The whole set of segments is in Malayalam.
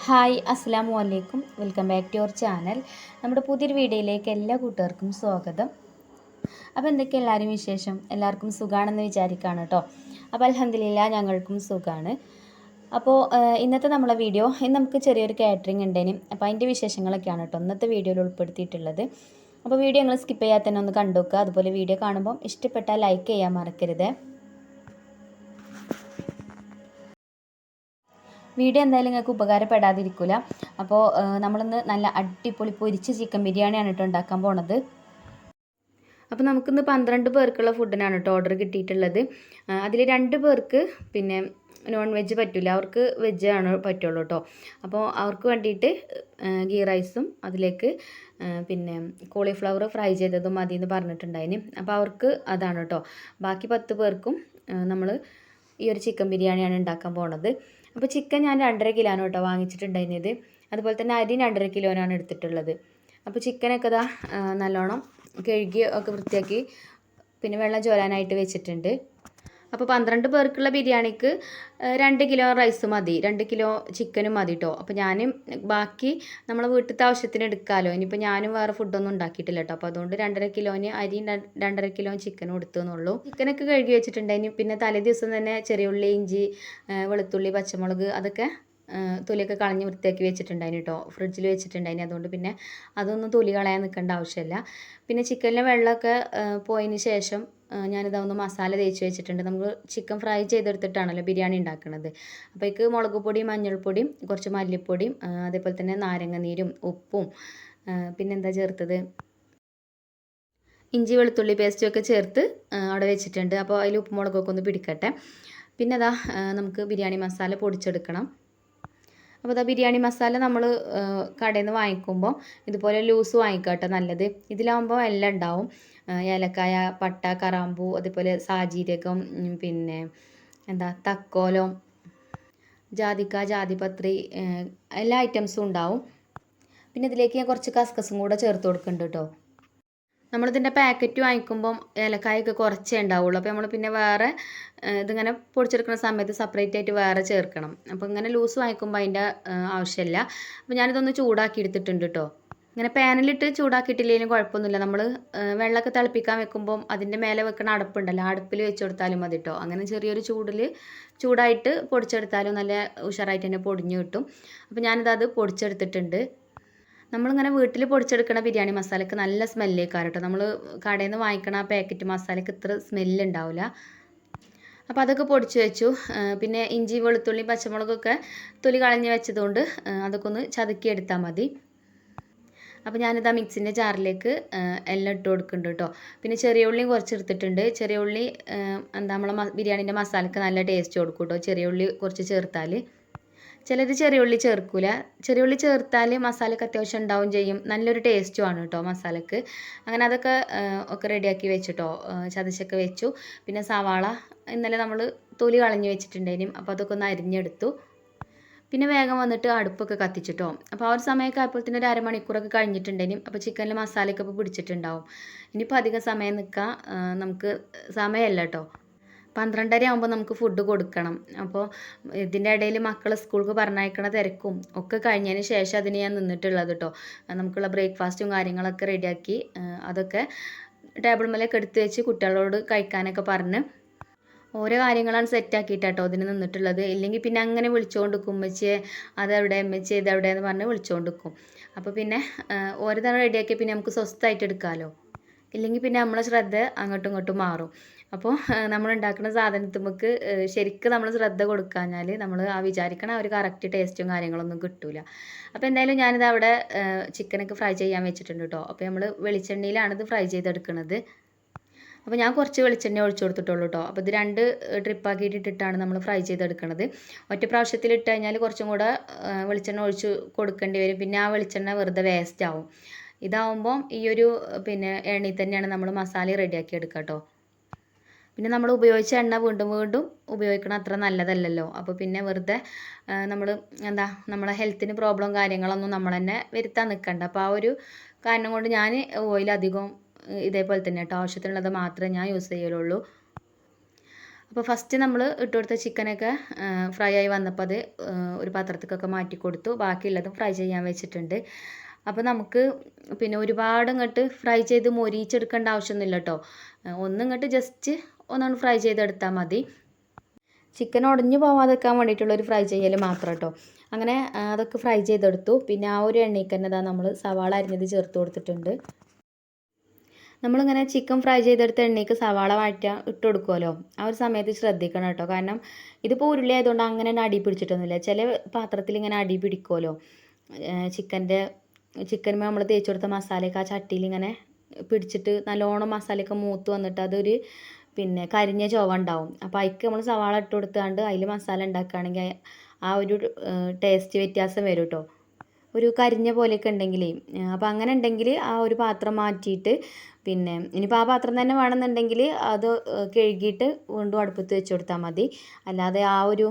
ഹായ് അസ്സലാമു അലൈക്കും. Welcome back to your channel. നമ്മുടെ പുതിയൊരു വീഡിയോയിലേക്ക് എല്ലാ കൂട്ടുകാർക്കും സ്വാഗതം. അപ്പോൾ എന്തൊക്കെ എല്ലാവരും വിശേഷം? എല്ലാവർക്കും സുഖമാണെന്ന് വിചാരിക്കുകയാണ് കേട്ടോ. അപ്പോൾ അൽഹംദുലില്ലാ ഞങ്ങൾക്കും സുഖമാണ്. അപ്പോൾ ഇന്നത്തെ നമ്മളെ വീഡിയോ ഇന്ന് നമുക്ക് ചെറിയൊരു കാറ്ററിംഗ് ഉണ്ടേനും അപ്പോൾ അതിൻ്റെ വിശേഷങ്ങളൊക്കെയാണ് കേട്ടോ ഇന്നത്തെ വീഡിയോയിൽ ഉൾപ്പെടുത്തിയിട്ടുള്ളത്. അപ്പോൾ വീഡിയോ നിങ്ങൾ സ്കിപ്പ് ചെയ്യാതെ തന്നെ ഒന്ന് കണ്ടു നോക്കുക. അതുപോലെ വീഡിയോ കാണുമ്പോൾ ഇഷ്ടപ്പെട്ടാൽ ലൈക്ക് ചെയ്യാൻ മറക്കരുത്. വീഡിയോ എന്തായാലും നിങ്ങൾക്ക് ഉപകാരപ്പെടാതിരിക്കില്ല. അപ്പോൾ നമ്മളിന്ന് നല്ല അടിപൊളി പൊരിച്ച ചിക്കൻ ബിരിയാണിയാണ് കേട്ടോ ഉണ്ടാക്കാൻ പോണത്. അപ്പോൾ നമുക്കിന്ന് 12 പേർക്കുള്ള ഫുഡിനാണ് കേട്ടോ ഓർഡർ കിട്ടിയിട്ടുള്ളത്. അതിൽ 2 പേർക്ക് പിന്നെ നോൺ വെജ് പറ്റില്ല, അവർക്ക് വെജ് ആണ് പറ്റുള്ളൂ കേട്ടോ. അപ്പോൾ അവർക്ക് വേണ്ടിയിട്ട് ഗീ റൈസും അതിലേക്ക് പിന്നെ കോളിഫ്ലവർ ഫ്രൈ ചെയ്തതും മതി എന്ന് പറഞ്ഞിട്ടുണ്ടായിന്. അപ്പോൾ അവർക്ക് അതാണ് കേട്ടോ. ബാക്കി 10 പേർക്കും നമ്മൾ ഈ ഒരു ചിക്കൻ ബിരിയാണിയാണ് ഉണ്ടാക്കാൻ പോണത്. അപ്പോൾ ചിക്കൻ ഞാൻ 2.5 കിലോയാണ് കേട്ടോ വാങ്ങിച്ചിട്ടുണ്ടായിരുന്നത്. അതുപോലെ തന്നെ അരി 2.5 കിലോനാണ് എടുത്തിട്ടുള്ളത്. അപ്പോൾ ചിക്കനൊക്കെ ഇതാ നല്ലോണം കഴുകി ഒക്കെ വൃത്തിയാക്കി പിന്നെ വെള്ളം ചോരാനായിട്ട് വെച്ചിട്ടുണ്ട്. അപ്പോൾ 12 പേർക്കുള്ള ബിരിയാണിക്ക് 2 കിലോ റൈസ് മതി, 2 കിലോ ചിക്കനും മതി കേട്ടോ. അപ്പോൾ ഞാനും ബാക്കി നമ്മളെ വീട്ടിലത്തെ ആവശ്യത്തിന് എടുക്കാമല്ലോ. ഇനിയിപ്പോൾ ഞാനും വേറെ ഫുഡൊന്നും ഉണ്ടാക്കിയിട്ടില്ല കേട്ടോ. അപ്പോൾ അതുകൊണ്ട് 2.5 കിലോന് അരിയും 2.5 കിലോ ചിക്കനും എടുത്തെന്നുള്ളൂ. ചിക്കനൊക്കെ കഴുകി വെച്ചിട്ടുണ്ടായിന്. പിന്നെ തലേ ദിവസം തന്നെ ചെറിയ ഉള്ളി, ഇഞ്ചി, വെളുത്തുള്ളി, പച്ചമുളക് അതൊക്കെ തൊലിയൊക്കെ കളഞ്ഞ് വൃത്തിയാക്കി വെച്ചിട്ടുണ്ടായിന് കേട്ടോ. ഫ്രിഡ്ജിൽ വെച്ചിട്ടുണ്ടായിന്. അതുകൊണ്ട് പിന്നെ അതൊന്നും തൊലി കളയാൻ നിൽക്കേണ്ട ആവശ്യമില്ല. പിന്നെ ചിക്കനിലെ വെള്ളമൊക്കെ പോയതിന് ശേഷം ഞാനിതൊന്ന് മസാല തേച്ച് വെച്ചിട്ടുണ്ട്. നമുക്ക് ചിക്കൻ ഫ്രൈ ചെയ്തെടുത്തിട്ടാണല്ലോ ബിരിയാണി ഉണ്ടാക്കുന്നത്. അപ്പോഴേക്ക് മുളക് പൊടിയും മഞ്ഞൾപ്പൊടിയും കുറച്ച് മല്ലിപ്പൊടിയും അതേപോലെ തന്നെ നാരങ്ങ നീരും ഉപ്പും പിന്നെന്താ ചേർത്തത്, ഇഞ്ചി വെളുത്തുള്ളി പേസ്റ്റും ഒക്കെ ചേർത്ത് അവിടെ വെച്ചിട്ടുണ്ട്. അപ്പോൾ അതിൽ ഉപ്പ് മുളകൊക്കെ ഒന്ന് പിടിക്കട്ടെ. പിന്നെ അതാ നമുക്ക് ബിരിയാണി മസാല പൊടിച്ചെടുക്കണം. അപ്പോൾ അതാ ബിരിയാണി മസാല നമ്മൾ കടയിൽ നിന്ന് വാങ്ങിക്കുമ്പോൾ ഇതുപോലെ ലൂസ് വാങ്ങിക്കുക കേട്ടോ നല്ലത്. ഇതിലാകുമ്പോൾ എല്ലാം ഉണ്ടാവും. ഏലക്കായ, പട്ട, കറാമ്പൂ, അതേപോലെ സാജീരകം, പിന്നെ എന്താ തക്കോലം, ജാതിക്ക, ജാതിപത്രി, എല്ലാ ഐറ്റംസും ഉണ്ടാവും. പിന്നെ ഇതിലേക്ക് ഞാൻ കുറച്ച് കസ്കസും കൂടെ ചേർത്ത് കൊടുക്കുന്നുണ്ട് കേട്ടോ. നമ്മളിതിൻ്റെ പാക്കറ്റ് വാങ്ങിക്കുമ്പം ഏലക്കായൊക്കെ കുറച്ചേ ഉണ്ടാവുള്ളൂ. അപ്പോൾ നമ്മൾ പിന്നെ വേറെ ഇതിങ്ങനെ പൊടിച്ചെടുക്കുന്ന സമയത്ത് സെപ്പറേറ്റ് ആയിട്ട് വേറെ ചേർക്കണം. അപ്പോൾ ഇങ്ങനെ ലൂസ് വാങ്ങിക്കുമ്പോൾ അതിൻ്റെ ആവശ്യമില്ല. അപ്പോൾ ഞാനിതൊന്ന് ചൂടാക്കി എടുത്തിട്ടുണ്ട് കേട്ടോ. ഇങ്ങനെ പാനിലിട്ട് ചൂടാക്കിയിട്ടില്ലെങ്കിലും കുഴപ്പമൊന്നുമില്ല. നമ്മൾ വെള്ളമൊക്കെ തിളപ്പിക്കാൻ വെക്കുമ്പം അതിൻ്റെ മേലെ വെക്കുന്ന അടുപ്പുണ്ടല്ലോ, അടുപ്പിൽ വെച്ച് കൊടുത്താലും മതി കേട്ടോ. അങ്ങനെ ചെറിയൊരു ചൂടായിട്ട് പൊടിച്ചെടുത്താലും നല്ല ഉഷാറായിട്ട് തന്നെ പൊടിഞ്ഞ് കിട്ടും. അപ്പോൾ ഞാനിത് പൊടിച്ചെടുത്തിട്ടുണ്ട്. നമ്മളിങ്ങനെ വീട്ടിൽ പൊടിച്ചെടുക്കുന്ന ബിരിയാണി മസാലയ്ക്ക് നല്ല സ്മെല്ലേക്കാരം കേട്ടോ. നമ്മൾ കടയിൽ നിന്ന് വാങ്ങിക്കണ ആ പാക്കറ്റ് മസാലയ്ക്ക് ഇത്ര സ്മെല്ല് ഉണ്ടാവില്ല. അപ്പോൾ അതൊക്കെ പൊടിച്ച് വെച്ചു. പിന്നെ ഇഞ്ചി, വെളുത്തുള്ളി, പച്ചമുളകൊക്കെ തൊലി കളഞ്ഞ് വെച്ചതുകൊണ്ട് അതൊക്കെ ഒന്ന് ചതുക്കി എടുത്താൽ മതി. അപ്പോൾ ഞാനിതാ മിക്സിൻ്റെ ജാറിലേക്ക് എല്ലാം ഇട്ട് കൊടുക്കുന്നുണ്ട് കേട്ടോ. പിന്നെ ചെറിയ ഉള്ളിയും കുറച്ച് എടുത്തിട്ടുണ്ട്. ചെറിയ ഉള്ളി എന്താ നമ്മളെ ബിരിയാണീൻ്റെ മസാലയ്ക്ക് നല്ല ടേസ്റ്റ് കൊടുക്കും കേട്ടോ. ചെറിയ ഉള്ളി കുറച്ച് ചേർത്താൽ. ചിലർ ചെറിയ ഉള്ളി ചേർക്കില്ല. ചെറിയ ഉള്ളി ചേർത്താൽ മസാലയ്ക്ക് അത്യാവശ്യം ഉണ്ടാവും ചെയ്യും. നല്ലൊരു ടേസ്റ്റുമാണ് കേട്ടോ മസാലയ്ക്ക്. അങ്ങനെ അതൊക്കെ ഒക്കെ റെഡിയാക്കി വെച്ചിട്ടോ, ചതച്ചൊക്കെ വെച്ചു. പിന്നെ സവാള ഇന്നലെ നമ്മൾ തൊലി കളഞ്ഞ് വെച്ചിട്ടുണ്ടായിരുന്നു. അപ്പോൾ അതൊക്കെ ഒന്ന് അരിഞ്ഞെടുത്തു. പിന്നെ വേഗം വന്നിട്ട് അടുപ്പൊക്കെ കത്തിച്ചിട്ടോ. അപ്പോൾ ആ ഒരു സമയമൊക്കെ ആയപ്പോഴത്തേന് ഒരു അരമണിക്കൂറൊക്കെ കഴിഞ്ഞിട്ടുണ്ടായിരുന്നു. അപ്പോൾ ചിക്കനിൽ മസാലയൊക്കെ ഇപ്പോൾ പിടിച്ചിട്ടുണ്ടാവും. ഇനിയിപ്പോൾ അധികം സമയം നിൽക്കാൻ നമുക്ക് സമയമല്ല കേട്ടോ. 12:30 ആകുമ്പോൾ നമുക്ക് ഫുഡ് കൊടുക്കണം. അപ്പോൾ ഇതിൻ്റെ ഇടയിൽ മക്കളെ സ്കൂൾക്ക് പറഞ്ഞയക്കണ തിരക്കും ഒക്കെ കഴിഞ്ഞതിന് ശേഷം അതിന് ഞാൻ നിന്നിട്ടുള്ളത് കേട്ടോ. നമുക്കുള്ള ബ്രേക്ക്ഫാസ്റ്റും കാര്യങ്ങളൊക്കെ റെഡിയാക്കി അതൊക്കെ ടേബിൾ മേലേക്ക് എടുത്ത് വെച്ച് കുട്ടികളോട് കഴിക്കാനൊക്കെ പറഞ്ഞ് ഓരോ കാര്യങ്ങളാണ് സെറ്റാക്കിയിട്ടാട്ടോ ഇതിന് നിന്നിട്ടുള്ളത്. ഇല്ലെങ്കിൽ പിന്നെ അങ്ങനെ വിളിച്ചുകൊണ്ട് നിൽക്കും, ഉമ്മച്ചിയെ അതെവിടെ, ഉമ്മച്ചി ഇതെവിടെ എന്ന് പറഞ്ഞ് വിളിച്ചുകൊണ്ട് നിൽക്കും. അപ്പോൾ പിന്നെ ഓരോ തവണ റെഡിയാക്കി പിന്നെ നമുക്ക് സ്വസ്ഥമായിട്ട് എടുക്കാമല്ലോ. ഇല്ലെങ്കിൽ പിന്നെ നമ്മളെ ശ്രദ്ധ അങ്ങോട്ടും ഇങ്ങോട്ടും മാറും. അപ്പോൾ നമ്മൾ ഉണ്ടാക്കുന്ന സാധനത്തുമ്മക്ക് ശരിക്കും നമ്മൾ ശ്രദ്ധ കൊടുക്കാഞ്ഞാൽ നമ്മൾ ആ വിചാരിക്കണ ഒരു കറക്റ്റ് ടേസ്റ്റും കാര്യങ്ങളൊന്നും കിട്ടില്ല. അപ്പോൾ എന്തായാലും ഞാനിത് അവിടെ ചിക്കനൊക്കെ ഫ്രൈ ചെയ്യാൻ വെച്ചിട്ടുണ്ട് കേട്ടോ. അപ്പോൾ നമ്മൾ വെളിച്ചെണ്ണയിലാണ് ഇത് ഫ്രൈ ചെയ്തെടുക്കുന്നത്. അപ്പോൾ ഞാൻ കുറച്ച് വെളിച്ചെണ്ണ ഒഴിച്ചു കൊടുത്തിട്ടുള്ളൂ കേട്ടോ. അപ്പോൾ ഇത് 2 ട്രിപ്പാക്കിയിട്ട് ഇട്ടിട്ടാണ് നമ്മൾ ഫ്രൈ ചെയ്തെടുക്കുന്നത്. ഒറ്റ പ്രാവശ്യത്തിൽ ഇട്ട് കഴിഞ്ഞാൽ കുറച്ചും കൂടെ വെളിച്ചെണ്ണ ഒഴിച്ച് കൊടുക്കേണ്ടി വരും. പിന്നെ ആ വെളിച്ചെണ്ണ വെറുതെ വേസ്റ്റ് ആവും. ഇതാവുമ്പം ഈ ഒരു പിന്നെ എണ്ണയിൽ തന്നെയാണ് നമ്മൾ മസാല റെഡിയാക്കി എടുക്കുക കേട്ടോ. പിന്നെ നമ്മൾ ഉപയോഗിച്ച എണ്ണ വീണ്ടും വീണ്ടും ഉപയോഗിക്കണം അത്ര നല്ലതല്ലല്ലോ. അപ്പോൾ പിന്നെ വെറുതെ നമ്മൾ എന്താ നമ്മളെ ഹെൽത്തിന് പ്രോബ്ലം കാര്യങ്ങളൊന്നും നമ്മൾ തന്നെ വരുത്താൻ നിൽക്കണ്ട. അപ്പോൾ ആ ഒരു കാരണം കൊണ്ട് ഞാൻ ഓയിൽ അധികം ഇതേപോലെ തന്നെ കേട്ടോ ആവശ്യത്തിനുള്ളത് മാത്രമേ ഞാൻ യൂസ് ചെയ്യലുള്ളൂ. അപ്പോൾ ഫസ്റ്റ് നമ്മൾ ഇട്ട് കൊടുത്ത ചിക്കനൊക്കെ ഫ്രൈ ആയി വന്നപ്പോൾ അത് ഒരു പാത്രത്തിലൊക്കെ മാറ്റി കൊടുത്തു. ബാക്കിയുള്ളതും ഫ്രൈ ചെയ്യാൻ വെച്ചിട്ടുണ്ട്. അപ്പോൾ നമുക്ക് പിന്നെ ഒരുപാട് ഇങ്ങോട്ട് ഫ്രൈ ചെയ്ത് മൊരിയിച്ചെടുക്കേണ്ട ആവശ്യമൊന്നുമില്ല കേട്ടോ. ഒന്നിങ്ങോട്ട് ജസ്റ്റ് ഒന്നാണ് ഫ്രൈ ചെയ്തെടുത്താൽ മതി. ചിക്കൻ ഉടഞ്ഞു പോവാതെക്കാൻ വേണ്ടിയിട്ടുള്ളൊരു ഫ്രൈ ചെയ്യൽ മാത്രം കേട്ടോ. അങ്ങനെ അതൊക്കെ ഫ്രൈ ചെയ്തെടുത്തു. പിന്നെ ആ ഒരു എണ്ണയ്ക്ക് തന്നെ നമ്മൾ സവാള അരിഞ്ഞത് ചേർത്ത് കൊടുത്തിട്ടുണ്ട്. നമ്മളിങ്ങനെ ചിക്കൻ ഫ്രൈ ചെയ്തെടുത്ത എണ്ണയ്ക്ക് സവാള ഇട്ട് കൊടുക്കുമല്ലോ, ആ ഒരു സമയത്ത് ശ്രദ്ധിക്കണം കേട്ടോ. കാരണം ഇതിപ്പോൾ ഉരുളി ആയതുകൊണ്ട് അങ്ങനെ തന്നെ അടി പിടിച്ചിട്ടൊന്നുമില്ല. ചില പാത്രത്തിൽ ഇങ്ങനെ അടി പിടിക്കുമല്ലോ. ചിക്കനുമേ നമ്മൾ തേച്ച് കൊടുത്ത മസാലയൊക്കെ ആ ചട്ടിയിൽ ഇങ്ങനെ പിടിച്ചിട്ട് നല്ലോണം മസാലയൊക്കെ മൂത്ത് വന്നിട്ട് അതൊരു പിന്നെ കരിഞ്ഞ ചുവ ഉണ്ടാവും. അപ്പോൾ അതിക്ക് നമ്മൾ സവാള ഇട്ട് കൊടുത്താണ്ട് അതിൽ മസാല ഉണ്ടാക്കുകയാണെങ്കിൽ ആ ഒരു ടേസ്റ്റ് വ്യത്യാസം വരും കേട്ടോ. ഒരു കരിഞ്ഞ പോലെയൊക്കെ ഉണ്ടെങ്കിലേ, അപ്പോൾ അങ്ങനെ ഉണ്ടെങ്കിൽ ആ ഒരു പാത്രം മാറ്റിയിട്ട് പിന്നെ ഇനിയിപ്പോൾ ആ പാത്രം തന്നെ വേണമെന്നുണ്ടെങ്കിൽ അത് കഴുകിയിട്ട് വീണ്ടും അടുപ്പത്ത് വെച്ച് കൊടുത്താൽ മതി. അല്ലാതെ ആ ഒരു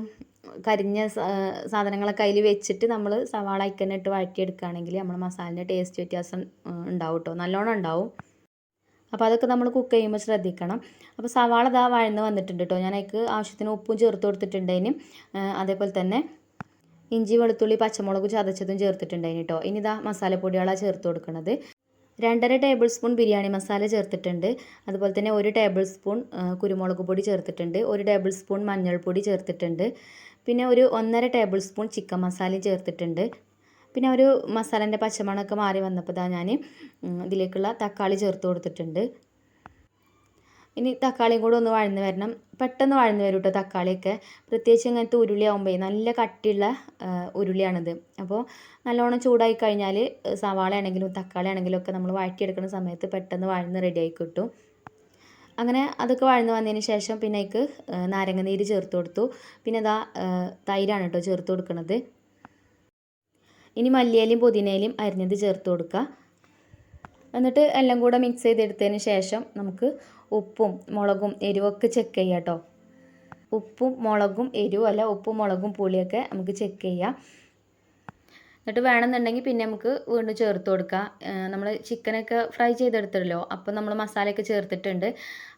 കരിഞ്ഞ സാധനങ്ങളൊക്കെ അതിൽ വെച്ചിട്ട് നമ്മൾ സവാള അയക്കന്നെ ഇട്ട് വഴറ്റിയെടുക്കുകയാണെങ്കിൽ നമ്മൾ മസാലേൻ്റെ ടേസ്റ്റ് വ്യത്യാസം ഉണ്ടാവും കേട്ടോ, നല്ലോണം ഉണ്ടാവും. അപ്പോൾ അതൊക്കെ നമ്മൾ കുക്ക് ചെയ്യുമ്പോൾ ശ്രദ്ധിക്കണം. അപ്പോൾ സവാള ഇതാ വഴന്ന് വന്നിട്ടുണ്ട് കേട്ടോ. ഞാൻ അതിലേക്ക് ആവശ്യത്തിന് ഉപ്പും ചേർത്ത് കൊടുത്തിട്ടുണ്ടതിന്. അതേപോലെ തന്നെ ഇഞ്ചി വെളുത്തുള്ളി പച്ചമുളക് ചതച്ചതും ചേർത്തിട്ടുണ്ടായിന് കേട്ടോ. ഇനി ഇതാ മസാലപ്പൊടികളാണ് ചേർത്ത് കൊടുക്കുന്നത്. 2.5 ടേബിൾ സ്പൂൺ ബിരിയാണി മസാല ചേർത്തിട്ടുണ്ട്. അതുപോലെ തന്നെ 1 ടേബിൾ സ്പൂൺ കുരുമുളക് പൊടി ചേർത്തിട്ടുണ്ട്. 1 ടേബിൾ സ്പൂൺ മഞ്ഞൾപ്പൊടി ചേർത്തിട്ടുണ്ട്. പിന്നെ ഒരു 1.5 ടേബിൾ സ്പൂൺ ചിക്കൻ മസാലയും ചേർത്തിട്ടുണ്ട്. പിന്നെ ഒരു മസാലേൻ്റെ പച്ചമണമൊക്കെ മാറി വന്നപ്പോൾ ഞാൻ ഇതിലേക്കുള്ള തക്കാളി ചേർത്ത് കൊടുത്തിട്ടുണ്ട്. ഇനി തക്കാളിയും കൂടെ ഒന്ന് വഴന്ന് വരണം. പെട്ടെന്ന് വഴന്ന് വരും കേട്ടോ തക്കാളിയൊക്കെ. പ്രത്യേകിച്ച് ഇങ്ങനത്തെ ഉരുളി ആകുമ്പോൾ നല്ല കട്ടിയുള്ള ഉരുളിയാണിത്. അപ്പോൾ നല്ലോണം ചൂടായി കഴിഞ്ഞാൽ സവാള ആണെങ്കിലും തക്കാളി ആണെങ്കിലും ഒക്കെ നമ്മൾ വഴറ്റിയെടുക്കുന്ന സമയത്ത് പെട്ടെന്ന് വഴന്ന് റെഡിയായി കിട്ടും. അങ്ങനെ അതൊക്കെ വഴന്ന് വന്നതിന് ശേഷം പിന്നെ അതിലേക്ക് നാരങ്ങ നീര് ചേർത്ത് കൊടുത്തു. പിന്നെ ഇതാ തൈരാണ് കേട്ടോ ചേർത്ത് കൊടുക്കുന്നത്. ഇനി മല്ലിയിലയും പുതിനയിലയും അരിഞ്ഞത് ചേർത്ത് കൊടുക്കുക. എന്നിട്ട് എല്ലാം കൂടെ മിക്സ് ചെയ്തെടുത്തതിന് ശേഷം നമുക്ക് ഉപ്പും മുളകും എരിവൊക്കെ ചെക്ക് ചെയ്യാം കേട്ടോ. ഉപ്പും മുളകും എരിവും അല്ല, ഉപ്പും മുളകും പുളിയൊക്കെ നമുക്ക് ചെക്ക് ചെയ്യാം. എന്നിട്ട് വേണമെന്നുണ്ടെങ്കിൽ പിന്നെ നമുക്ക് വീണ്ടും ചേർത്ത് കൊടുക്കാം. നമ്മൾ ചിക്കനൊക്കെ ഫ്രൈ ചെയ്തെടുത്തല്ലോ, അപ്പോൾ നമ്മൾ മസാലയൊക്കെ ചേർത്തിട്ടുണ്ട്.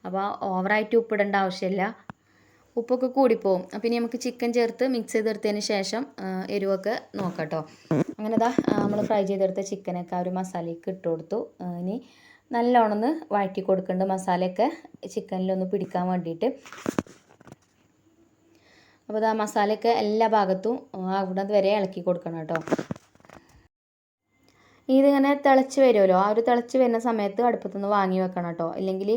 അപ്പോൾ ഓവറായിട്ട് ഉപ്പിടേണ്ട ആവശ്യമില്ല. ഉപ്പൊക്കെ കൂടിപ്പോവും. അപ്പോൾ ഇനി നമുക്ക് ചിക്കൻ ചേർത്ത് മിക്സ് ചെയ്തെടുത്തതിന് ശേഷം എരിവൊക്കെ നോക്കാം കേട്ടോ. അങ്ങനെ ഇതാ നമ്മൾ ഫ്രൈ ചെയ്തെടുത്ത ചിക്കനൊക്കെ ആ ഒരു മസാലയ്ക്ക് ഇട്ട് കൊടുത്തു. ഇനി നല്ലോണം ഒന്ന് വഴറ്റി കൊടുക്കേണ്ട മസാലയൊക്കെ ചിക്കനിലൊന്ന് പിടിക്കാൻ വേണ്ടിയിട്ട്. അപ്പോൾ ഇതാ മസാലയൊക്കെ എല്ലാ ഭാഗത്തും അവിടെ വരെ ഇളക്കി കൊടുക്കണം കേട്ടോ. ഇതിങ്ങനെ തിളച്ച് വരുമല്ലോ, ആ ഒരു തിളച്ച് വരുന്ന സമയത്ത് അടുപ്പത്തുനിന്ന് വാങ്ങി വെക്കണം കേട്ടോ. ഇല്ലെങ്കിൽ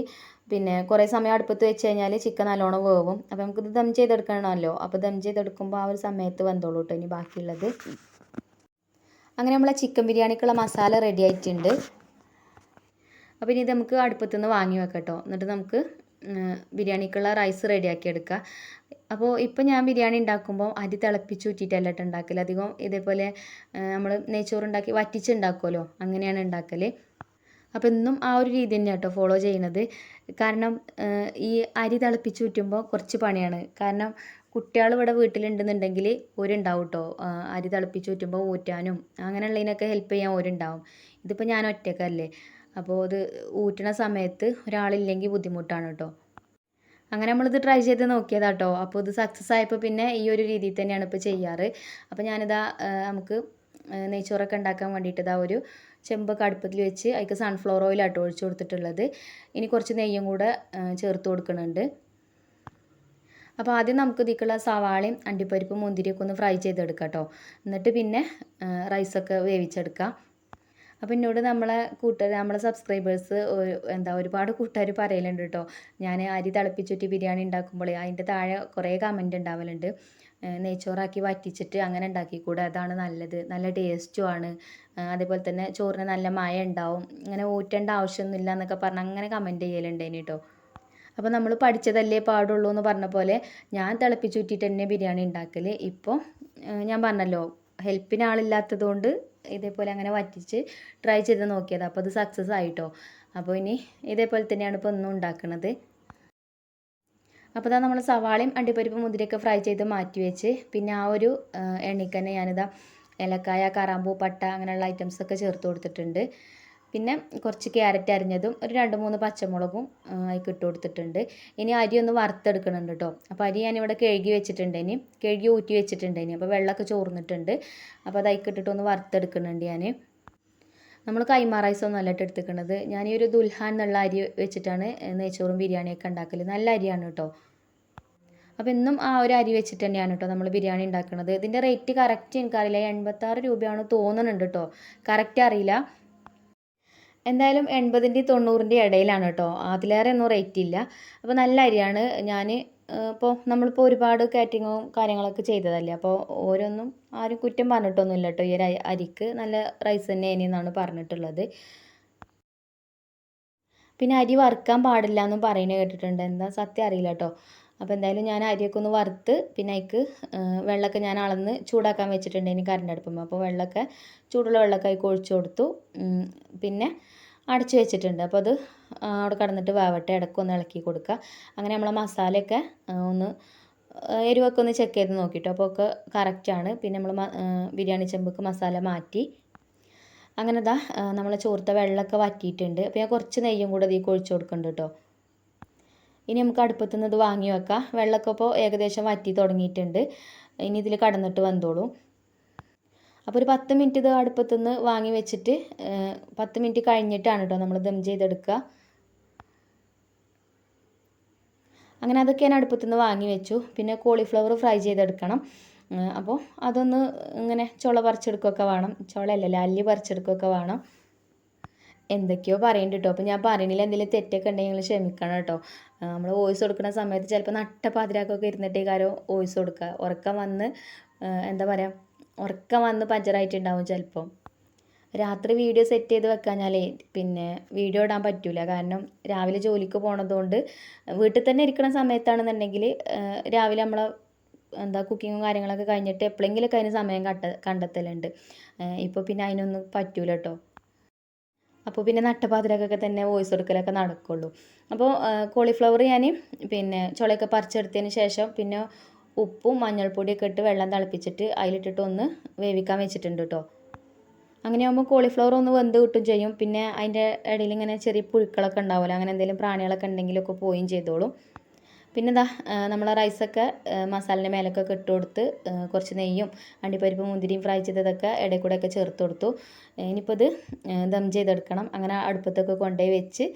പിന്നെ കുറേ സമയം അടുപ്പത്ത് വെച്ച് കഴിഞ്ഞാൽ ചിക്കൻ നല്ലോണം വേവും. അപ്പോൾ നമുക്കിത് ദം ചെയ്തെടുക്കണമല്ലോ. അപ്പോൾ ദം ചെയ്തെടുക്കുമ്പോൾ ആ ഒരു സമയത്ത് വെന്തോളൂ കേട്ടോ ഇനി ബാക്കിയുള്ളത്. അങ്ങനെ നമ്മളെ ചിക്കൻ ബിരിയാണിക്കുള്ള മസാല റെഡി ആയിട്ടുണ്ട്. അപ്പോൾ ഇനി ഇത് നമുക്ക് അടുപ്പത്തുനിന്ന് വാങ്ങി വെക്കാം കേട്ടോ. എന്നിട്ട് നമുക്ക് ബിരിയാണിക്കുള്ള റൈസ് റെഡിയാക്കി എടുക്കുക. അപ്പോൾ ഇപ്പോൾ ഞാൻ ബിരിയാണി ഉണ്ടാക്കുമ്പോൾ അരി തിളപ്പിച്ച് ഊറ്റിയിട്ടല്ല കേട്ടോ ഉണ്ടാക്കൽ. അധികം ഇതേപോലെ നമ്മൾ നെയ്ച്ചോറുണ്ടാക്കി വറ്റിച്ചുണ്ടാക്കുമല്ലോ, അങ്ങനെയാണ് ഉണ്ടാക്കൽ. അപ്പോൾ ഇന്നും ആ ഒരു രീതി തന്നെയാണ് കേട്ടോ ഫോളോ ചെയ്യുന്നത്. കാരണം ഈ അരി തിളപ്പിച്ച് ഊറ്റുമ്പോൾ കുറച്ച് പണിയാണ്. കാരണം കുട്ടികൾ ഇവിടെ വീട്ടിലുണ്ടെന്നുണ്ടെങ്കിൽ ഓരുണ്ടാവും കേട്ടോ. അരി തിളപ്പിച്ച് ഊറ്റുമ്പോൾ ഊറ്റാനും അങ്ങനെയുള്ളതിനൊക്കെ ഹെൽപ്പ് ചെയ്യാൻ ഓരുണ്ടാവും. ഇതിപ്പോൾ ഞാൻ ഒറ്റയ്ക്കല്ലേ, അപ്പോൾ ഇത് ഊറ്റണ സമയത്ത് ഒരാളില്ലെങ്കിൽ ബുദ്ധിമുട്ടാണ് കേട്ടോ. അങ്ങനെ നമ്മളിത് ട്രൈ ചെയ്ത് നോക്കിയതാണ് കേട്ടോ. അപ്പോൾ ഇത് സക്സസ് ആയപ്പോൾ പിന്നെ ഈ ഒരു രീതിയിൽ തന്നെയാണ് ഇപ്പോൾ ചെയ്യാറ്. അപ്പോൾ ഞാനിതാ നമുക്ക് നെയ്ച്ചോറൊക്കെ ഉണ്ടാക്കാൻ വേണ്ടിയിട്ട് ഇതാ ഒരു ചെമ്പൊക്കെ അടുപ്പത്തിൽ വെച്ച് അതിലേക്ക് സൺഫ്ലവർ ഓയിലാട്ടോ ഒഴിച്ച് കൊടുത്തിട്ടുള്ളത്. ഇനി കുറച്ച് നെയ്യും കൂടെ ചേർത്ത് കൊടുക്കുന്നുണ്ട്. അപ്പോൾ ആദ്യം നമുക്ക് ഇതിലേക്കുള്ള സവാളയും അണ്ടിപ്പരിപ്പും മുന്തിരിയൊക്കെ ഒന്ന് ഫ്രൈ ചെയ്തെടുക്കാം കേട്ടോ. എന്നിട്ട് പിന്നെ റൈസൊക്കെ വേവിച്ചെടുക്കാം. അപ്പോൾ എന്നോട് നമ്മളെ സബ്സ്ക്രൈബേഴ്സ് ഒരുപാട് കൂട്ടുകാർ പറയലുണ്ട് കേട്ടോ. ഞാൻ അരി തിളപ്പിച്ചിട്ട് ബിരിയാണി ഉണ്ടാക്കുമ്പോൾ അതിൻ്റെ താഴെ കുറേ കമൻറ്റ് ഉണ്ടാവലുണ്ട്. നെയ്ച്ചോറാക്കി വറ്റിച്ചിട്ട് അങ്ങനെ ഉണ്ടാക്കിക്കൂടെ, അതാണ് നല്ലത്, നല്ല ടേസ്റ്റുമാണ്, അതേപോലെ തന്നെ ചോറിന് നല്ല മയം ഉണ്ടാവും, അങ്ങനെ ഊറ്റേണ്ട ആവശ്യമൊന്നുമില്ല എന്നൊക്കെ പറഞ്ഞ് അങ്ങനെ കമൻറ്റ് ചെയ്യലുണ്ടേനി കേട്ടോ. അപ്പോൾ നമ്മൾ പഠിച്ചതല്ലേ പാടുള്ളൂ എന്ന് പറഞ്ഞ പോലെ ഞാൻ തിളപ്പിച്ചൂറ്റിയിട്ട് തന്നെ ബിരിയാണി ഉണ്ടാക്കൽ. ഇപ്പോൾ ഞാൻ പറഞ്ഞല്ലോ ഹെൽപ്പിന് ആളില്ലാത്തതുകൊണ്ട് ഇതേപോലെ അങ്ങനെ വറ്റിച്ച് ട്രൈ ചെയ്ത് നോക്കിയത്. അപ്പോൾ അത് സക്സസ് ആയിട്ടോ. അപ്പോൾ ഇനി ഇതേപോലെ തന്നെയാണ് ഇപ്പോൾ ഒന്നും ഉണ്ടാക്കുന്നത്. അപ്പോൾ ഇതാ നമ്മൾ സവാളയും അണ്ടിപ്പരിപ്പ് മുന്തിരിയൊക്കെ ഫ്രൈ ചെയ്ത് മാറ്റി വെച്ച് പിന്നെ ആ ഒരു എണ്ണയ്ക്ക് തന്നെ ഞാനിതാ ഏലക്കായ കറാമ്പൂ പട്ട അങ്ങനെയുള്ള ഐറ്റംസൊക്കെ ചേർത്ത് കൊടുത്തിട്ടുണ്ട്. പിന്നെ കുറച്ച് ക്യാരറ്റ് അരിഞ്ഞതും ഒരു 2-3 പച്ചമുളകും അതിലേക്ക് ഇട്ട് കൊടുത്തിട്ടുണ്ട്. ഇനി അരി ഒന്ന് വറുത്തെടുക്കുന്നുണ്ട് കേട്ടോ. അപ്പോൾ അരി ഞാനിവിടെ കഴുകി വെച്ചിട്ടുണ്ട്, ഇനി കഴുകി ഊറ്റി വെച്ചിട്ടുണ്ട്, ഇനി അപ്പോൾ വെള്ളമൊക്കെ ചോർന്നിട്ടുണ്ട്. അപ്പോൾ അത് അതിലേക്ക് ഇട്ടിട്ട് ഒന്ന് വറുത്തെടുക്കുന്നുണ്ട് ഞാൻ. നമ്മൾ കൈമ റൈസ് ഒന്നും അല്ല എടുത്തിരിക്കുന്നത്. ഞാൻ ഈ ഒരു ദുൽഹാൻ എന്നുള്ള അരി വെച്ചിട്ടാണ് നെയ്ച്ചോറും ബിരിയാണിയൊക്കെ ഉണ്ടാക്കൽ. നല്ല അരിയാണ് കേട്ടോ. അപ്പോൾ എന്നും ആ ഒരു അരി വെച്ചിട്ട് തന്നെയാണ് കേട്ടോ നമ്മൾ ബിരിയാണി ഉണ്ടാക്കുന്നത്. ഇതിൻ്റെ റേറ്റ് കറക്റ്റ് എനിക്കറിയില്ല, 86 രൂപയാണ് തോന്നുന്നുണ്ട് കേട്ടോ, കറക്റ്റ് അറിയില്ല. എന്തായാലും 80-ൻ്റെ 90-ൻ്റെ ഇടയിലാണ് കേട്ടോ, അതിലേറെ ഒന്നും റേറ്റ് ഇല്ല. അപ്പോൾ നല്ല അരിയാണ്. ഞാൻ ഇപ്പോൾ നമ്മളിപ്പോൾ ഒരുപാട് കാറ്ററിങ്ങും കാര്യങ്ങളൊക്കെ ചെയ്തതല്ലേ, അപ്പോൾ ഓരോന്നും ആരും കുറ്റം പറഞ്ഞിട്ടൊന്നുമില്ല കേട്ടോ. ഈ ഒരു അരിക്ക് നല്ല റൈസ് തന്നെ എന്നാണ് പറഞ്ഞിട്ടുള്ളത്. പിന്നെ അരി വറുക്കാൻ പാടില്ല എന്നും പറയുന്നത് കേട്ടിട്ടുണ്ട്, എന്താ സത്യം അറിയില്ല കേട്ടോ. അപ്പോൾ എന്തായാലും ഞാൻ അരിയൊക്കെ ഒന്ന് വറുത്ത് പിന്നെ അതിക്ക് വെള്ളമൊക്കെ ഞാൻ അളന്ന് ചൂടാക്കാൻ വെച്ചിട്ടുണ്ട് ഇനി കറണ്ട് അടുപ്പുമ്പോൾ. അപ്പോൾ വെള്ളമൊക്കെ ചൂടുള്ള വെള്ളമൊക്കെ അതിൽ ഒഴിച്ചു കൊടുത്തു. പിന്നെ അടച്ച് വെച്ചിട്ടുണ്ട്. അപ്പോൾ അത് അവിടെ കിടന്നിട്ട് വേവട്ടെ, ഇടയ്ക്കൊന്ന് ഇളക്കി കൊടുക്കുക. അങ്ങനെ നമ്മളെ മസാലയൊക്കെ ഒന്ന് എരിവൊക്കെ ഒന്ന് ചെക്ക് ചെയ്ത് നോക്കിയിട്ട് അപ്പോൾ ഒക്കെ കറക്റ്റാണ്. പിന്നെ നമ്മൾ ബിരിയാണി ചെമ്പക്ക് മസാല മാറ്റി. അങ്ങനെ ഇതാ നമ്മൾ ചോർത്ത വെള്ളമൊക്കെ വറ്റിയിട്ടുണ്ട്. അപ്പോൾ ഞാൻ കുറച്ച് നെയ്യും കൂടെ ഇതിൽ ഒഴിച്ച് കൊടുക്കുന്നുണ്ട് കേട്ടോ. ഇനി നമുക്ക് അടുപ്പത്തു നിന്ന് ഇത് വാങ്ങി വെക്കാം. വെള്ളമൊക്കെ ഇപ്പോൾ ഏകദേശം വറ്റി തുടങ്ങിയിട്ടുണ്ട്. ഇനി ഇതിൽ കടന്നിട്ട് വന്നോളൂ. അപ്പോൾ ഒരു 10 മിനിറ്റ് ഇത് അടുപ്പത്തുനിന്ന് വാങ്ങി വെച്ചിട്ട് 10 മിനിറ്റ് കഴിഞ്ഞിട്ടാണ് കേട്ടോ നമ്മൾ ദം ചെയ്തെടുക്കുക. അങ്ങനെ അതൊക്കെ ഞാൻ അടുപ്പത്തുനിന്ന് വാങ്ങി വെച്ചു. പിന്നെ കോളിഫ്ലവർ ഫ്രൈ ചെയ്തെടുക്കണം. അപ്പോൾ അതൊന്ന് ഇങ്ങനെ ചുള പറിച്ചെടുക്കുകയൊക്കെ വേണം. ചുളയല്ലല്ലോ, അല്ലി പറിച്ചെടുക്കുകയൊക്കെ വേണം. എന്തൊക്കെയോ പറയുന്നുണ്ട് കേട്ടോ. അപ്പോൾ ഞാൻ പറയണില്ല, എന്തെങ്കിലും തെറ്റൊക്കെ ഉണ്ടെങ്കിൽ നിങ്ങൾ ക്ഷമിക്കണം കേട്ടോ. നമ്മൾ വോയിസ് കൊടുക്കുന്ന സമയത്ത് ചിലപ്പോൾ നട്ടപ്പാതിരാക്കൊക്കെ ഇരുന്നിട്ടേ കാര്യം വോയിസ് കൊടുക്കുക. ഉറക്കം വന്ന് എന്താ പറയുക, ഉറക്കം വന്ന് പഞ്ചറായിട്ടുണ്ടാവും ചിലപ്പോൾ. രാത്രി വീഡിയോ സെറ്റ് ചെയ്ത് വെക്കാഞ്ഞാലേ പിന്നെ വീഡിയോ ഇടാൻ പറ്റില്ല. കാരണം രാവിലെ ജോലിക്ക് പോണതുകൊണ്ട് വീട്ടിൽ തന്നെ ഇരിക്കുന്ന സമയത്താണെന്നുണ്ടെങ്കിൽ രാവിലെ നമ്മൾ എന്താ കുക്കിങ്ങും കാര്യങ്ങളൊക്കെ കഴിഞ്ഞിട്ട് എപ്പോഴെങ്കിലൊക്കെ അതിന് സമയം കണ്ടെത്തലുണ്ട്. ഇപ്പോൾ പിന്നെ അതിനൊന്നും പറ്റൂല കേട്ടോ. അപ്പോൾ പിന്നെ നട്ടപ്പാതിരക്കൊക്കെ തന്നെ വോയിസ് കൊടുക്കലൊക്കെ നടക്കുള്ളൂ. അപ്പോൾ കോളിഫ്ലവർ ഞാൻ പിന്നെ ചുളയൊക്കെ പറിച്ചെടുത്തതിന് ശേഷം പിന്നെ ഉപ്പും മഞ്ഞൾപ്പൊടിയൊക്കെ ഇട്ട് വെള്ളം തിളപ്പിച്ചിട്ട് അതിലിട്ടിട്ട് ഒന്ന് വേവിക്കാൻ വെച്ചിട്ടുണ്ട് കേട്ടോ. അങ്ങനെയാകുമ്പോൾ കോളിഫ്ലവർ ഒന്ന് വെന്ത് കിട്ടും ചെയ്യും. പിന്നെ അതിൻ്റെ ഇടയിൽ ഇങ്ങനെ ചെറിയ പുഴുക്കളൊക്കെ ഉണ്ടാവുമല്ലോ, അങ്ങനെ എന്തെങ്കിലും പ്രാണികളൊക്കെ ഉണ്ടെങ്കിലൊക്കെ പോവുകയും ചെയ്തോളും. പിന്നെ ഇതാ നമ്മളെ റൈസൊക്കെ മസാലൻ്റെ മേലൊക്കെ ഇട്ട് കൊടുത്ത് കുറച്ച് നെയ്യും അണ്ടിപ്പരിപ്പ് മുന്തിരിയും ഫ്രൈ ചെയ്തതൊക്കെ ഇടയിൽ കൂടെയൊക്കെ ചേർത്ത് കൊടുത്തു. ഇനിയിപ്പോൾ ഇത് ദം ചെയ്തെടുക്കണം. അങ്ങനെ അടുപ്പത്തൊക്കെ കൊണ്ടുപോയി വെച്ച്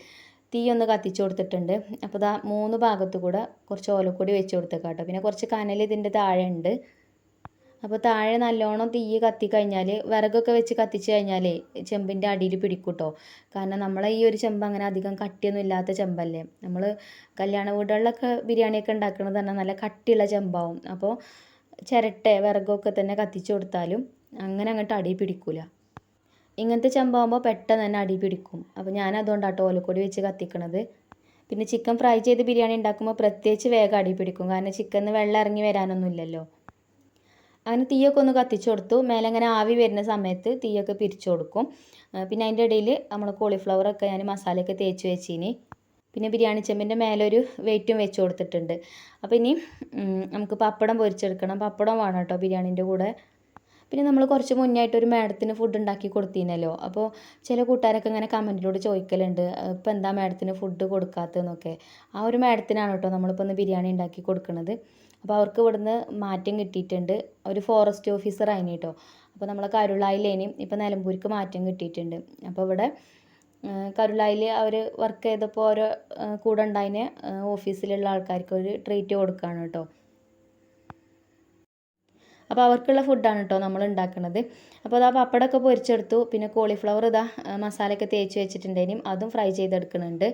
തീ ഒന്ന് കത്തിച്ച് കൊടുത്തിട്ടുണ്ട്. അപ്പോൾ ഇതാ 3 ഭാഗത്തു കൂടെ കുറച്ച് ഓലക്കൊടി വെച്ച് കൊടുത്തേക്കാം കേട്ടോ. പിന്നെ കുറച്ച് കനൽ ഇതിൻ്റെ താഴെ ഉണ്ട്. അപ്പോൾ താഴെ നല്ലോണം തീ കത്തിക്കഴിഞ്ഞാൽ വിറകൊക്കെ വെച്ച് കത്തിച്ച് കഴിഞ്ഞാൽ ചെമ്പിൻ്റെ അടിയിൽ പിടിക്കും കേട്ടോ. കാരണം നമ്മളെ ഈ ഒരു ചെമ്പ് അങ്ങനെ അധികം കട്ടിയൊന്നും ഇല്ലാത്ത ചെമ്പല്ലേ. നമ്മൾ കല്യാണ വീടുകളിലൊക്കെ ബിരിയാണിയൊക്കെ ഉണ്ടാക്കുന്നത് തന്നെ നല്ല കട്ടിയുള്ള ചെമ്പാവും. അപ്പോൾ ചിരട്ട വിറകൊക്കെ തന്നെ കത്തിച്ച് കൊടുത്താലും അങ്ങനെ അങ്ങോട്ട് അടി പിടിക്കില്ല. ഇങ്ങനത്തെ ചെമ്പാകുമ്പോൾ പെട്ടെന്ന് തന്നെ അടി പിടിക്കും. അപ്പോൾ ഞാൻ അതുകൊണ്ടാട്ടോ ഓലക്കൊടി വെച്ച് കത്തിക്കണത്. പിന്നെ ചിക്കൻ ഫ്രൈ ചെയ്ത് ബിരിയാണി ഉണ്ടാക്കുമ്പോൾ പ്രത്യേകിച്ച് വേഗം അടി പിടിക്കും. കാരണം ചിക്കനിൽ വെള്ളം ഇറങ്ങി വരാനൊന്നുമില്ലല്ലോ. അങ്ങനെ തീയൊക്കെ ഒന്ന് കത്തിച്ച് കൊടുത്തു. മേലെ അങ്ങനെ ആവി വരുന്ന സമയത്ത് തീയൊക്കെ പിരിച്ചു കൊടുക്കും. പിന്നെ അതിൻ്റെ ഇടയിൽ നമ്മൾ കോളിഫ്ലവറൊക്കെ ഞാൻ മസാലയൊക്കെ തേച്ച് വെച്ചിനി. പിന്നെ ബിരിയാണി ചെമ്പിൻ്റെ മേലെ ഒരു വെയിറ്റും വെച്ച് കൊടുത്തിട്ടുണ്ട്. അപ്പോൾ ഇനി നമുക്ക് പപ്പടം പൊരിച്ചെടുക്കണം. പപ്പടം വേണം കേട്ടോ ബിരിയാണീൻ്റെ കൂടെ. പിന്നെ നമ്മൾ കുറച്ച് മുന്നായിട്ട് ഒരു മാഡത്തിന് ഫുഡ് ഉണ്ടാക്കി കൊടുത്തിനല്ലോ. അപ്പോൾ ചില കൂട്ടുകാരൊക്കെ ഇങ്ങനെ കമൻറ്റിലൂടെ ചോദിക്കലുണ്ട്, ഇപ്പോൾ എന്താ മാഡത്തിന് ഫുഡ് കൊടുക്കാത്തതെന്നൊക്കെ. ആ ഒരു മാഡത്തിനാണ് കേട്ടോ നമ്മളിപ്പോൾ ഒന്ന് ബിരിയാണി ഉണ്ടാക്കി കൊടുക്കുന്നത്. അപ്പോൾ അവർക്ക് ഇവിടുന്ന് മാറ്റം കിട്ടിയിട്ടുണ്ട്. ഒരു ഫോറസ്റ്റ് ഓഫീസർ ആയിന് കേട്ടോ. അപ്പോൾ നമ്മളെ കരുളായിലേനും ഇപ്പോൾ നിലമ്പൂർക്ക് മാറ്റം കിട്ടിയിട്ടുണ്ട്. അപ്പോൾ ഇവിടെ കരുളായിൽ അവർ വർക്ക് ചെയ്തപ്പോൾ ഓരോ കൂടെ ഉണ്ടായതിന് ഓഫീസിലുള്ള ആൾക്കാർക്ക് ഒരു ട്രീറ്റ് കൊടുക്കുകയാണ് കേട്ടോ. അപ്പോൾ അവർക്കുള്ള ഫുഡാണ് കേട്ടോ നമ്മൾ ഉണ്ടാക്കുന്നത്. അപ്പോൾ അതാ പപ്പടമൊക്കെ പൊരിച്ചെടുത്തു. പിന്നെ കോളിഫ്ലവർ ഇതാ മസാലയൊക്കെ തേച്ച് വെച്ചിട്ടുണ്ടെങ്കിലും അതും ഫ്രൈ ചെയ്തെടുക്കുന്നുണ്ട്.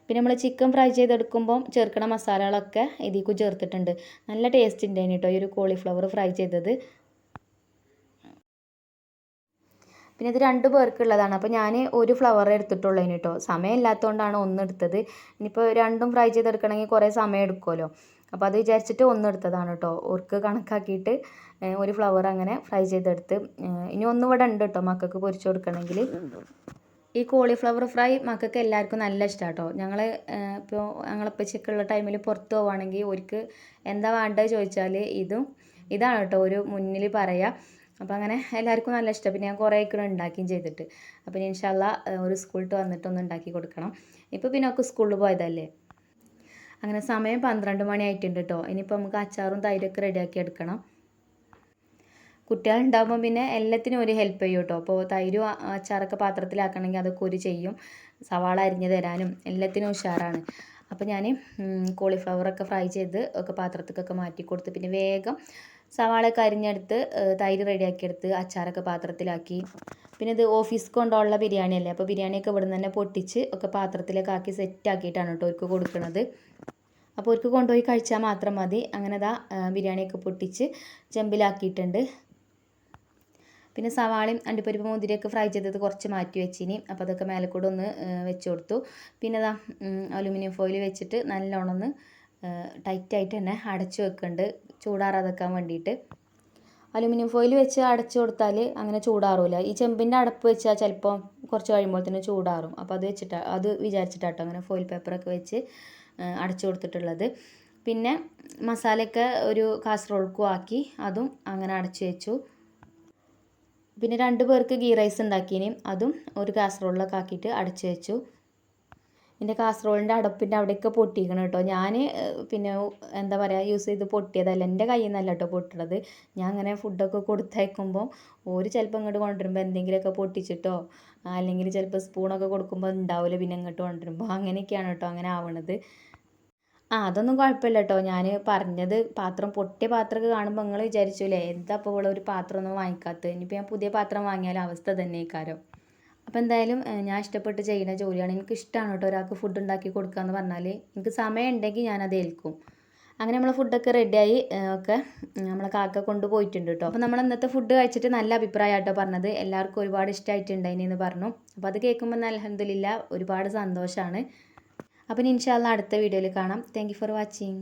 പിന്നെ നമ്മൾ ചിക്കൻ ഫ്രൈ ചെയ്തെടുക്കുമ്പം ചേർക്കണ മസാലകളൊക്കെ ഇതിലേക്ക് ചേർത്തിട്ടുണ്ട്. നല്ല ടേസ്റ്റ് ഉണ്ടായിരുന്നു കേട്ടോ ഈ ഒരു കോളിഫ്ലവർ ഫ്രൈ ചെയ്തത്. പിന്നെ ഇത് 2 പേർക്കുള്ളതാണ്. അപ്പോൾ ഞാൻ ഒരു ഫ്ലവർ എടുത്തിട്ടുള്ളൂ കേട്ടോ. സമയമില്ലാത്തതുകൊണ്ടാണ് ഒന്നെടുത്തത്. ഇനിയിപ്പോൾ രണ്ടും ഫ്രൈ ചെയ്തെടുക്കണമെങ്കിൽ കുറേ സമയം എടുക്കുമല്ലോ. അപ്പോൾ അത് വിചാരിച്ചിട്ട് ഒന്നെടുത്തതാണ് കേട്ടോ. ഓർക്ക് കണക്കാക്കിയിട്ട് ഒരു ഫ്ലവർ അങ്ങനെ ഫ്രൈ ചെയ്തെടുത്ത്. ഇനി ഒന്നിവിടെ ഉണ്ട് കേട്ടോ മക്കൾക്ക് പൊരിച്ചു കൊടുക്കണമെങ്കിൽ. ഈ കോളിഫ്ലവർ ഫ്രൈ മക്കൾക്ക് എല്ലാവർക്കും നല്ല ഇഷ്ടമാണ് കേട്ടോ. ഇപ്പോൾ ഞങ്ങളിപ്പച്ചൊക്കെയുള്ള ടൈമിൽ പുറത്ത് പോവുകയാണെങ്കിൽ അവർക്ക് എന്താ വേണ്ടത് ചോദിച്ചാൽ ഇതാണ് കേട്ടോ ഒരു മുന്നിൽ പറയുക. അപ്പോൾ അങ്ങനെ എല്ലാവർക്കും നല്ല ഇഷ്ടം. പിന്നെ ഞാൻ കുറേ ആയിക്കണ് ഉണ്ടാക്കുകയും ചെയ്തിട്ട്. അപ്പോൾ ഇനി ഇൻഷാ അല്ലാ ഒരു സ്കൂളിട്ട് വന്നിട്ടൊന്ന് ഉണ്ടാക്കി കൊടുക്കണം. ഇപ്പോൾ പിന്നെ ഒക്കെ സ്കൂളിൽ പോയതല്ലേ. അങ്ങനെ സമയം 12 മണി ആയിട്ടുണ്ട് കേട്ടോ. ഇനിയിപ്പോൾ നമുക്ക് അച്ചാറും തൈരൊക്കെ റെഡിയാക്കി എടുക്കണം. കുട്ടികളുണ്ടാകുമ്പോൾ പിന്നെ എല്ലാത്തിനും ഒരു ഹെൽപ്പ് ചെയ്യും കേട്ടോ. അപ്പോൾ തൈരും അച്ചാറൊക്കെ പാത്രത്തിലാക്കണമെങ്കിൽ അതൊക്കെ ഒരു ചെയ്യും. സവാള അരിഞ്ഞ് തരാനും എല്ലാത്തിനും ഉഷാറാണ്. അപ്പോൾ ഞാൻ കോളിഫ്ലവറൊക്കെ ഫ്രൈ ചെയ്ത് ഒക്കെ പാത്രത്തിലൊക്കെ മാറ്റി കൊടുത്ത് പിന്നെ വേഗം സവാളയൊക്കെ അരിഞ്ഞെടുത്ത് തൈര് റെഡിയാക്കിയെടുത്ത് അച്ചാറൊക്കെ പാത്രത്തിലാക്കി. പിന്നെ ഇത് ഓഫീസ് കൊണ്ടുള്ള ബിരിയാണി അല്ലേ, അപ്പോൾ ബിരിയാണിയൊക്കെ ഇവിടെ നിന്ന് തന്നെ പൊട്ടിച്ച് ഒക്കെ പാത്രത്തിലൊക്കെ ആക്കി സെറ്റാക്കിയിട്ടാണ് കേട്ടോ അവർക്ക് കൊടുക്കുന്നത്. അപ്പോൾ അവർക്ക് കൊണ്ടുപോയി കഴിച്ചാൽ മാത്രം മതി. അങ്ങനെ ബിരിയാണിയൊക്കെ പൊട്ടിച്ച് ചെമ്പിലാക്കിയിട്ടുണ്ട്. പിന്നെ സവാളയും അണ്ടിപ്പരിപ്പ് മുന്തിരിയൊക്കെ ഫ്രൈ ചെയ്തത് കുറച്ച് മാറ്റി വെച്ചിനി. അപ്പോൾ അതൊക്കെ മേലെ കൂടെ ഒന്ന് വെച്ച് കൊടുത്തു. പിന്നെ അലുമിനിയം ഫോയിൽ വെച്ചിട്ട് നല്ലോണം ഒന്ന് ടൈറ്റായിട്ട് തന്നെ അടച്ചു വെക്കുന്നുണ്ട് ചൂടാറാതെക്കാൻ വേണ്ടിയിട്ട്. അലുമിനിയം ഫോയിൽ വെച്ച് അടച്ചു കൊടുത്താൽ അങ്ങനെ ചൂടാറില്ല. ഈ ചെമ്പിൻ്റെ അടപ്പ് വെച്ചാൽ ചിലപ്പോൾ കുറച്ച് കഴിയുമ്പോൾ തന്നെ ചൂടാറും. അപ്പോൾ അത് വിചാരിച്ചിട്ടാട്ടോ അങ്ങനെ ഫോയിൽ പേപ്പറൊക്കെ വെച്ച് അടച്ചു കൊടുത്തിട്ടുള്ളത്. പിന്നെ മസാലയൊക്കെ ഒരു കാസറോൾക്കും ആക്കി അതും അങ്ങനെ അടച്ചു വെച്ചു. പിന്നെ 2 പേർക്ക് ഗീ റൈസ് ഉണ്ടാക്കിയിനി, അതും ഒരു കാസറോളിലൊക്കെ ആക്കിയിട്ട് അടച്ചു വെച്ചു. എൻ്റെ കാസറോളിൻ്റെ അടപ്പിൻ്റെ അവിടെയൊക്കെ പൊട്ടിക്കണം കേട്ടോ. ഞാൻ പിന്നെ എന്താ പറയുക യൂസ് ചെയ്ത് പൊട്ടിയതല്ല, എൻ്റെ കയ്യിൽ നിന്നല്ല കേട്ടോ പൊട്ടണത്. ഞാൻ അങ്ങനെ ഫുഡൊക്കെ കൊടുത്തയക്കുമ്പോൾ ഓര് ചിലപ്പോൾ ഇങ്ങോട്ട് കൊണ്ടുവരുമ്പോൾ എന്തെങ്കിലുമൊക്കെ പൊട്ടിച്ചിട്ടോ അല്ലെങ്കിൽ ചിലപ്പോൾ സ്പൂണൊക്കെ കൊടുക്കുമ്പോൾ ഉണ്ടാവില്ല പിന്നെ ഇങ്ങോട്ട് കൊണ്ടുവരുമ്പോൾ. അങ്ങനെയൊക്കെയാണ് കേട്ടോ അങ്ങനെ ആവണത്. അതൊന്നും കുഴപ്പമില്ല കേട്ടോ. ഞാൻ പറഞ്ഞത് പൊട്ടിയ പാത്രമൊക്കെ കാണുമ്പോൾ നിങ്ങൾ വിചാരിച്ചില്ലേ എന്താ ഇപ്പോൾ ഇവിടെ ഒരു പാത്രമൊന്നും വാങ്ങിക്കാത്തത്. ഇനിയിപ്പോൾ ഞാൻ പുതിയ പാത്രം വാങ്ങിയാൽ അവസ്ഥ തന്നെ കാര്യം. അപ്പോൾ എന്തായാലും ഞാൻ ഇഷ്ടപ്പെട്ട് ചെയ്യുന്ന ജോലിയാണ്. എനിക്ക് ഇഷ്ടമാണ് കേട്ടോ ഒരാൾക്ക് ഫുഡ് ഉണ്ടാക്കി കൊടുക്കുക എന്ന് പറഞ്ഞാൽ. എനിക്ക് സമയം ഉണ്ടെങ്കിൽ ഞാനത് ഏൽക്കും. അങ്ങനെ നമ്മളെ ഫുഡൊക്കെ റെഡിയായി ഒക്കെ നമ്മളെ കാക്ക കൊണ്ടുപോയിട്ടുണ്ട് കേട്ടോ. അപ്പോൾ നമ്മൾ ഇന്നത്തെ ഫുഡ് കഴിച്ചിട്ട് നല്ല അഭിപ്രായം കേട്ടോ പറഞ്ഞത്. എല്ലാവർക്കും ഒരുപാട് ഇഷ്ടമായിട്ടുണ്ടായിന്ന് പറഞ്ഞു. അപ്പോൾ അത് കേൾക്കുമ്പോൾ അൽഹംദുലില്ലാ ഒരുപാട് സന്തോഷമാണ്. അപ്പോൾ ഇൻഷാ അല്ലാ അടുത്ത വീഡിയോയിൽ കാണാം. Thank you for watching.